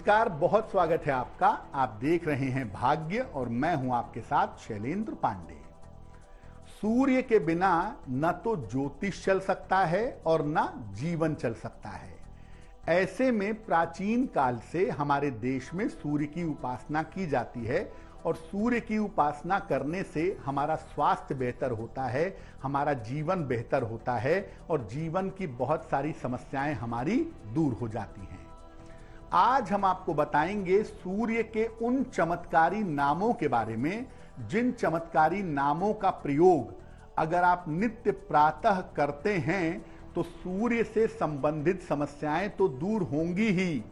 नमस्कार, बहुत स्वागत है आपका। आप देख रहे हैं भाग्य और मैं हूं आपके साथ शैलेंद्र पांडे। सूर्य के बिना न तो ज्योतिष चल सकता है और न जीवन चल सकता है। ऐसे में प्राचीन काल से हमारे देश में सूर्य की उपासना की जाती है और सूर्य की उपासना करने से हमारा स्वास्थ्य बेहतर होता है, हमारा जीवन बेहतर होता है और जीवन की बहुत सारी समस्याएं हमारी दूर हो जाती हैं। आज हम आपको बताएंगे सूर्य के उन चमत्कारी नामों के बारे में जिन चमत्कारी नामों का प्रयोग अगर आप नित्य प्रातः करते हैं तो सूर्य से संबंधित समस्याएं तो दूर होंगी ही,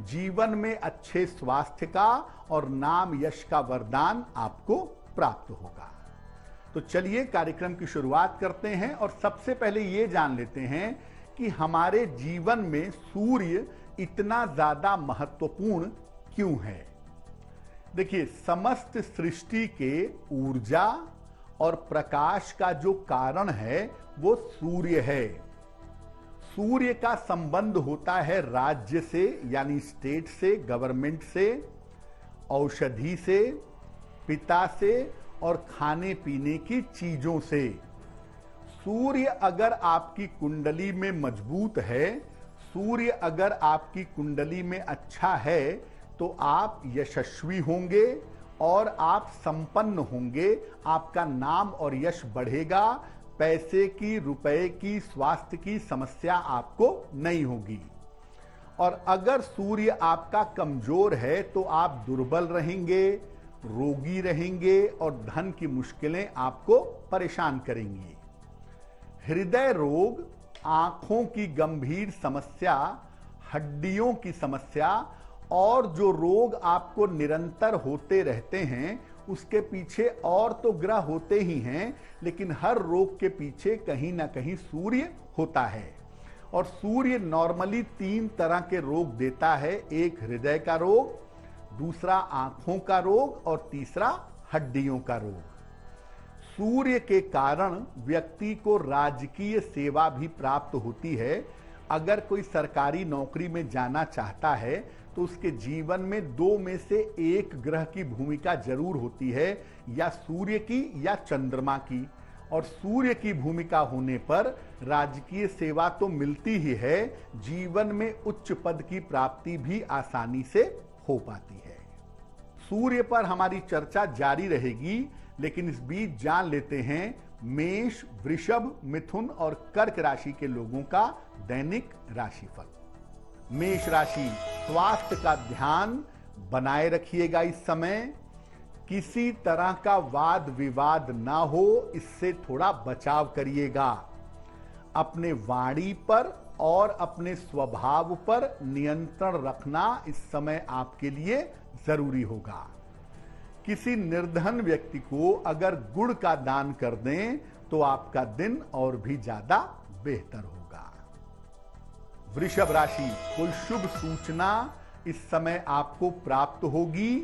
जीवन में अच्छे स्वास्थ्य का और नाम यश का वरदान आपको प्राप्त होगा। तो चलिए कार्यक्रम की शुरुआत करते हैं और सबसे पहले ये जान लेते हैं कि हमारे जीवन में सूर्य इतना ज्यादा महत्वपूर्ण क्यों है। देखिए, समस्त सृष्टि के ऊर्जा और प्रकाश का जो कारण है वो सूर्य है। सूर्य का संबंध होता है राज्य से यानी स्टेट से, गवर्नमेंट से, औषधि से, पिता से और खाने पीने की चीजों से। सूर्य अगर आपकी कुंडली में मजबूत है, सूर्य अगर आपकी कुंडली में अच्छा है तो आप यशस्वी होंगे और आप संपन्न होंगे। आपका नाम और यश बढ़ेगा, पैसे की, रुपए की, स्वास्थ्य की समस्या आपको नहीं होगी। और अगर सूर्य आपका कमजोर है तो आप दुर्बल रहेंगे, रोगी रहेंगे और धन की मुश्किलें आपको परेशान करेंगी। हृदय रोग, आंखों की गंभीर समस्या, हड्डियों की समस्या और जो रोग आपको निरंतर होते रहते हैं उसके पीछे और तो ग्रह होते ही हैं, लेकिन हर रोग के पीछे कहीं ना कहीं सूर्य होता है। और सूर्य नॉर्मली 3 तरह के रोग देता है। एक हृदय का रोग, दूसरा आंखों का रोग और तीसरा हड्डियों का रोग। सूर्य के कारण व्यक्ति को राजकीय सेवा भी प्राप्त होती है। अगर कोई सरकारी नौकरी में जाना चाहता है तो उसके जीवन में 2 में से 1 ग्रह की भूमिका जरूर होती है, या सूर्य की या चंद्रमा की। और सूर्य की भूमिका होने पर राजकीय सेवा तो मिलती ही है, जीवन में उच्च पद की प्राप्ति भी आसानी से हो पाती है। सूर्य पर हमारी चर्चा जारी रहेगी, लेकिन इस बीच जान लेते हैं मेष, वृषभ, मिथुन और कर्क राशि के लोगों का दैनिक राशिफल। मेष राशि, स्वास्थ्य का ध्यान बनाए रखिएगा। इस समय किसी तरह का वाद विवाद ना हो, इससे थोड़ा बचाव करिएगा। अपने वाणी पर और अपने स्वभाव पर नियंत्रण रखना इस समय आपके लिए जरूरी होगा। किसी निर्धन व्यक्ति को अगर गुड़ का दान कर दें तो आपका दिन और भी ज्यादा बेहतर होगा। वृषभ राशि, कोई शुभ सूचना इस समय आपको प्राप्त होगी।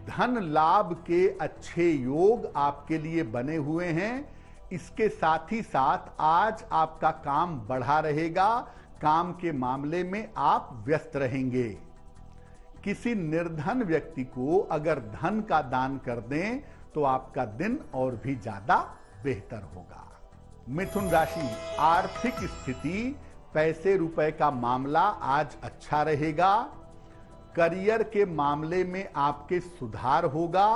धन लाभ के अच्छे योग आपके लिए बने हुए हैं। इसके साथ ही साथ आज आपका काम बढ़ा रहेगा। काम के मामले में आप व्यस्त रहेंगे। किसी निर्धन व्यक्ति को अगर धन का दान कर दें तो आपका दिन और भी ज्यादा बेहतर होगा। मिथुन राशि, आर्थिक स्थिति, पैसे रुपए का मामला आज अच्छा रहेगा। करियर के मामले में आपके सुधार होगा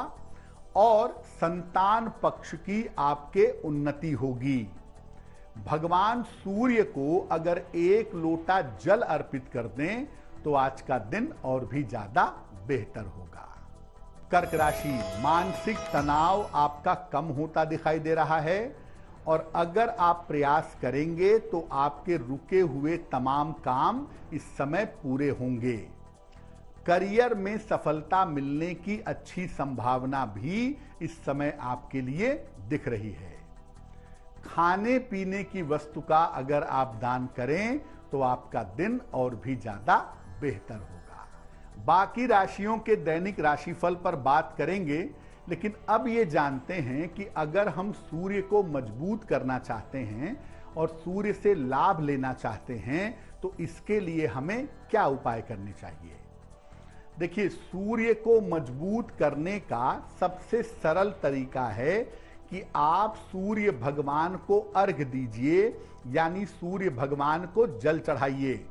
और संतान पक्ष की आपके उन्नति होगी। भगवान सूर्य को अगर 1 लोटा जल अर्पित कर दें तो आज का दिन और भी ज्यादा बेहतर होगा। कर्क राशि, मानसिक तनाव आपका कम होता दिखाई दे रहा है और अगर आप प्रयास करेंगे तो आपके रुके हुए तमाम काम इस समय पूरे होंगे। करियर में सफलता मिलने की अच्छी संभावना भी इस समय आपके लिए दिख रही है। खाने पीने की वस्तु का अगर आप दान करें तो आपका दिन और भी ज्यादा बेहतर होगा। बाकी राशियों के दैनिक राशिफल पर बात करेंगे, लेकिन अब ये जानते हैं कि अगर हम सूर्य को मजबूत करना चाहते हैं और सूर्य से लाभ लेना चाहते हैं तो इसके लिए हमें क्या उपाय करने चाहिए। देखिए, सूर्य को मजबूत करने का सबसे सरल तरीका है कि आप सूर्य भगवान को अर्घ दीजिए, यानी सूर्य भगवान को जल चढ़ाइए।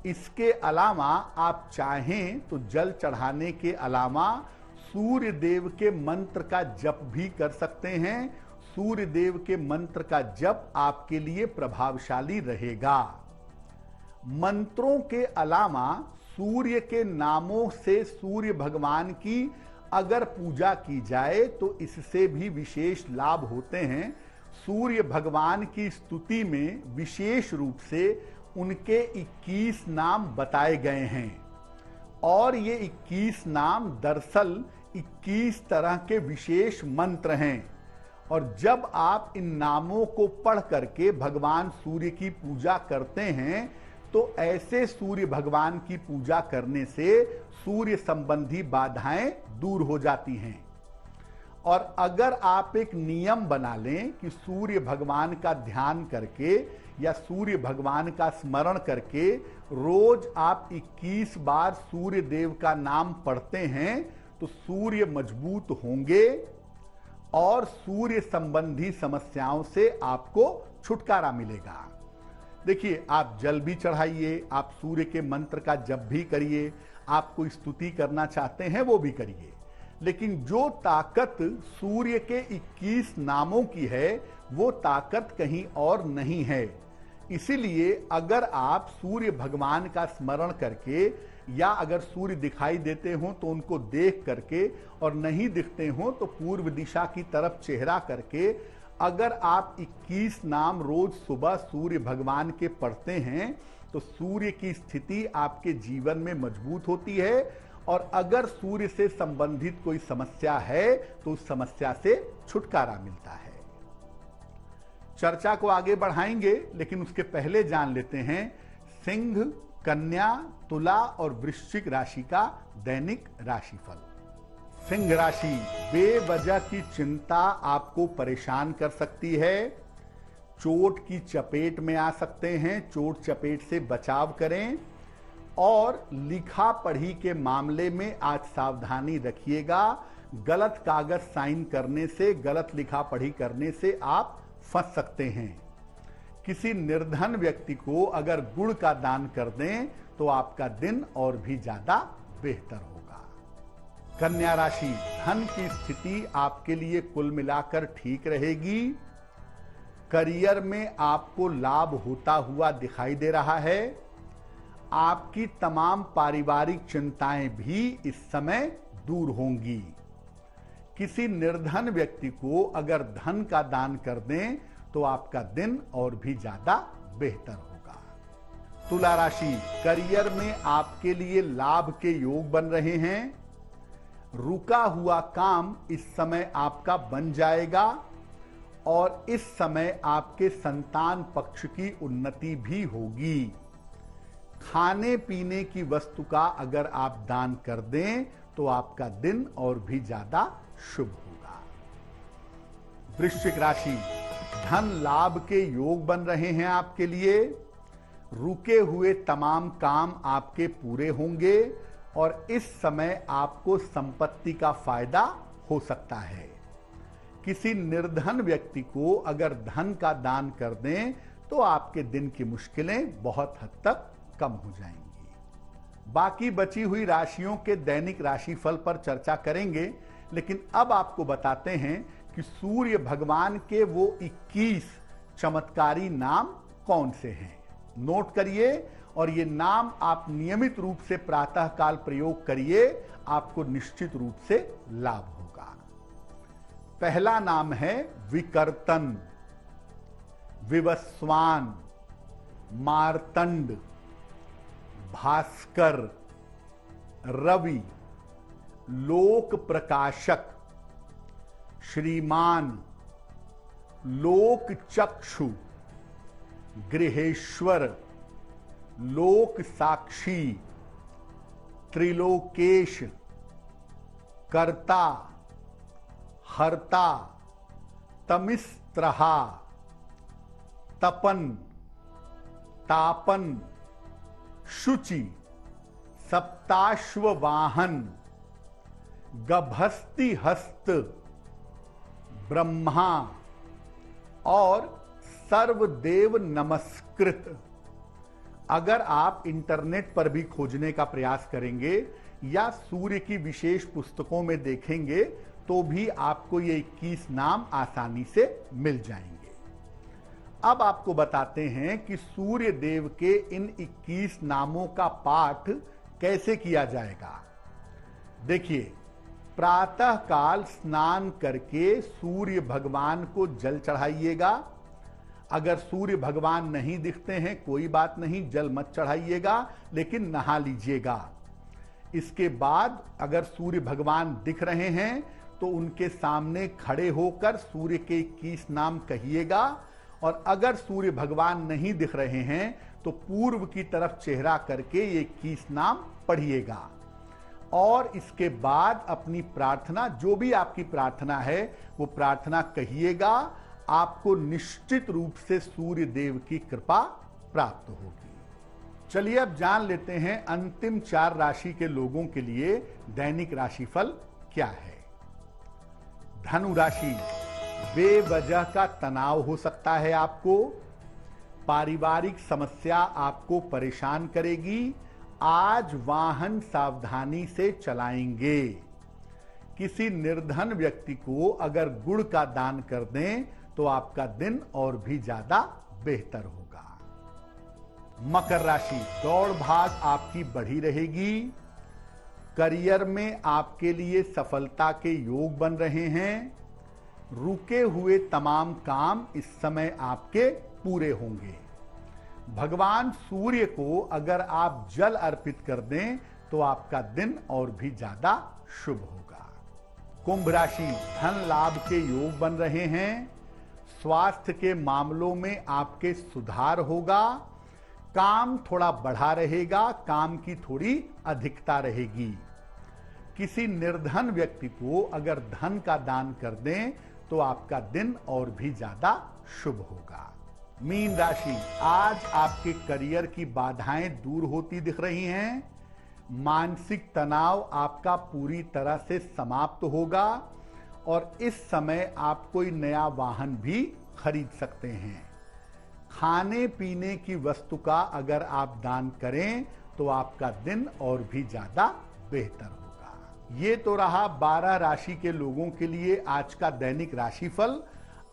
इसके अलावा आप चाहें तो जल चढ़ाने के अलावा सूर्य देव के मंत्र का जप भी कर सकते हैं। सूर्य देव के मंत्र का जप आपके लिए प्रभावशाली रहेगा। मंत्रों के अलावा सूर्य के नामों से सूर्य भगवान की अगर पूजा की जाए तो इससे भी विशेष लाभ होते हैं। सूर्य भगवान की स्तुति में विशेष रूप से उनके 21 नाम बताए गए हैं और ये 21 नाम दरअसल 21 तरह के विशेष मंत्र हैं। और जब आप इन नामों को पढ़ करके भगवान सूर्य की पूजा करते हैं तो ऐसे सूर्य भगवान की पूजा करने से सूर्य संबंधी बाधाएं दूर हो जाती हैं। और अगर आप एक नियम बना लें कि सूर्य भगवान का ध्यान करके या सूर्य भगवान का स्मरण करके रोज आप 21 बार सूर्य देव का नाम पढ़ते हैं तो सूर्य मजबूत होंगे और सूर्य संबंधी समस्याओं से आपको छुटकारा मिलेगा। देखिए, आप जल भी चढ़ाइए, आप सूर्य के मंत्र का जप भी करिए, आप कोई स्तुति करना चाहते हैं वो भी करिए, लेकिन जो ताकत सूर्य के 21 नामों की है वो ताकत कहीं और नहीं है। इसीलिए अगर आप सूर्य भगवान का स्मरण करके या अगर सूर्य दिखाई देते हो तो उनको देख करके और नहीं दिखते हो तो पूर्व दिशा की तरफ चेहरा करके अगर आप 21 नाम रोज सुबह सूर्य भगवान के पढ़ते हैं तो सूर्य की स्थिति आपके जीवन में मजबूत होती है। और अगर सूर्य से संबंधित कोई समस्या है तो उस समस्या से छुटकारा मिलता है। चर्चा को आगे बढ़ाएंगे, लेकिन उसके पहले जान लेते हैं सिंह, कन्या, तुला और वृश्चिक राशि का दैनिक राशिफल। सिंह राशि, बेवजह की चिंता आपको परेशान कर सकती है। चोट की चपेट में आ सकते हैं, चोट चपेट से बचाव करें। और लिखा पढ़ी के मामले में आज सावधानी रखिएगा। गलत कागज साइन करने से, गलत लिखा पढ़ी करने से आप फंस सकते हैं। किसी निर्धन व्यक्ति को अगर गुड़ का दान कर दें तो आपका दिन और भी ज्यादा बेहतर होगा। कन्या राशि, धन की स्थिति आपके लिए कुल मिलाकर ठीक रहेगी। करियर में आपको लाभ होता हुआ दिखाई दे रहा है। आपकी तमाम पारिवारिक चिंताएं भी इस समय दूर होंगी। किसी निर्धन व्यक्ति को अगर धन का दान कर दें तो आपका दिन और भी ज्यादा बेहतर होगा। तुला राशि, करियर में आपके लिए लाभ के योग बन रहे हैं। रुका हुआ काम इस समय आपका बन जाएगा और इस समय आपके संतान पक्ष की उन्नति भी होगी। खाने पीने की वस्तु का अगर आप दान कर दें तो आपका दिन और भी ज्यादा शुभ होगा। वृश्चिक राशि, धन लाभ के योग बन रहे हैं आपके लिए। रुके हुए तमाम काम आपके पूरे होंगे और इस समय आपको संपत्ति का फायदा हो सकता है। किसी निर्धन व्यक्ति को अगर धन का दान कर दें तो आपके दिन की मुश्किलें बहुत हद तक कम हो जाएंगी। बाकी बची हुई राशियों के दैनिक राशिफल पर चर्चा करेंगे, लेकिन अब आपको बताते हैं कि सूर्य भगवान के वो 21 चमत्कारी नाम कौन से हैं। नोट करिए और ये नाम आप नियमित रूप से प्रातः काल प्रयोग करिए, आपको निश्चित रूप से लाभ होगा। पहला नाम है विकर्तन, विवस्वान, मार्तंड, भास्कर, रवि, लोक प्रकाशक, श्रीमान, लोक चक्षु, गृहेश्वर, लोक साक्षी, त्रिलोकेश, कर्ता, हर्ता, तमिस्त्रहा, तपन, तापन, शुचि, सप्ताश्व वाहन, गभस्ति हस्त, ब्रह्मा और सर्वदेव नमस्कृत। अगर आप इंटरनेट पर भी खोजने का प्रयास करेंगे या सूर्य की विशेष पुस्तकों में देखेंगे तो भी आपको ये 21 नाम आसानी से मिल जाएंगे। अब आपको बताते हैं कि सूर्य देव के इन 21 नामों का पाठ कैसे किया जाएगा। देखिए, प्रातः काल स्नान करके सूर्य भगवान को जल चढ़ाइएगा। अगर सूर्य भगवान नहीं दिखते हैं कोई बात नहीं, जल मत चढ़ाइएगा, लेकिन नहा लीजिएगा। इसके बाद अगर सूर्य भगवान दिख रहे हैं तो उनके सामने खड़े होकर सूर्य के 21 नाम कहिएगा, और अगर सूर्य भगवान नहीं दिख रहे हैं तो पूर्व की तरफ चेहरा करके ये 21 नाम पढ़िएगा। और इसके बाद अपनी प्रार्थना, जो भी आपकी प्रार्थना है वो प्रार्थना कहिएगा। आपको निश्चित रूप से सूर्य देव की कृपा प्राप्त होगी। चलिए अब जान लेते हैं अंतिम 4 राशि के लोगों के लिए दैनिक राशिफल क्या है। धनु राशि, बेवजह का तनाव हो सकता है आपको। पारिवारिक समस्या आपको परेशान करेगी। आज वाहन सावधानी से चलाएंगे। किसी निर्धन व्यक्ति को अगर गुड़ का दान कर दें तो आपका दिन और भी ज्यादा बेहतर होगा। मकर राशि, दौड़ भाग आपकी बढ़ी रहेगी। करियर में आपके लिए सफलता के योग बन रहे हैं। रुके हुए तमाम काम इस समय आपके पूरे होंगे। भगवान सूर्य को अगर आप जल अर्पित कर दें तो आपका दिन और भी ज्यादा शुभ होगा। कुंभ राशि, धन लाभ के योग बन रहे हैं। स्वास्थ्य के मामलों में आपके सुधार होगा। काम थोड़ा बढ़ा रहेगा, काम की थोड़ी अधिकता रहेगी। किसी निर्धन व्यक्ति को अगर धन का दान कर दें तो आपका दिन और भी ज्यादा शुभ होगा। मीन राशि, आज आपके करियर की बाधाएं दूर होती दिख रही हैं। मानसिक तनाव आपका पूरी तरह से समाप्त होगा और इस समय आप कोई नया वाहन भी खरीद सकते हैं। खाने पीने की वस्तु का अगर आप दान करें तो आपका दिन और भी ज्यादा बेहतर होगा। ये तो रहा 12 राशि के लोगों के लिए आज का दैनिक राशिफल।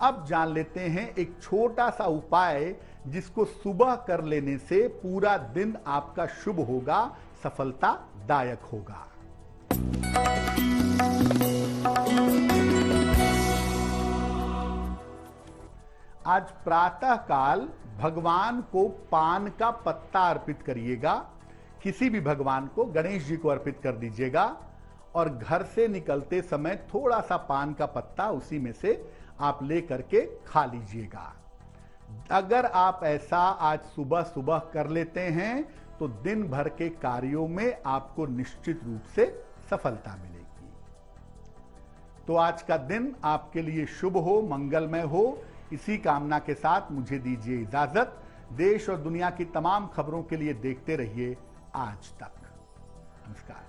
अब जान लेते हैं एक छोटा सा उपाय जिसको सुबह कर लेने से पूरा दिन आपका शुभ होगा, सफलतादायक होगा। आज प्रातः काल भगवान को पान का पत्ता अर्पित करिएगा। किसी भी भगवान को, गणेश जी को अर्पित कर दीजिएगा और घर से निकलते समय थोड़ा सा पान का पत्ता उसी में से आप ले करके खा लीजिएगा। अगर आप ऐसा आज सुबह सुबह कर लेते हैं तो दिन भर के कार्यों में आपको निश्चित रूप से सफलता मिलेगी। तो आज का दिन आपके लिए शुभ हो, मंगलमय हो, इसी कामना के साथ मुझे दीजिए इजाजत। देश और दुनिया की तमाम खबरों के लिए देखते रहिए आज तक। नमस्कार।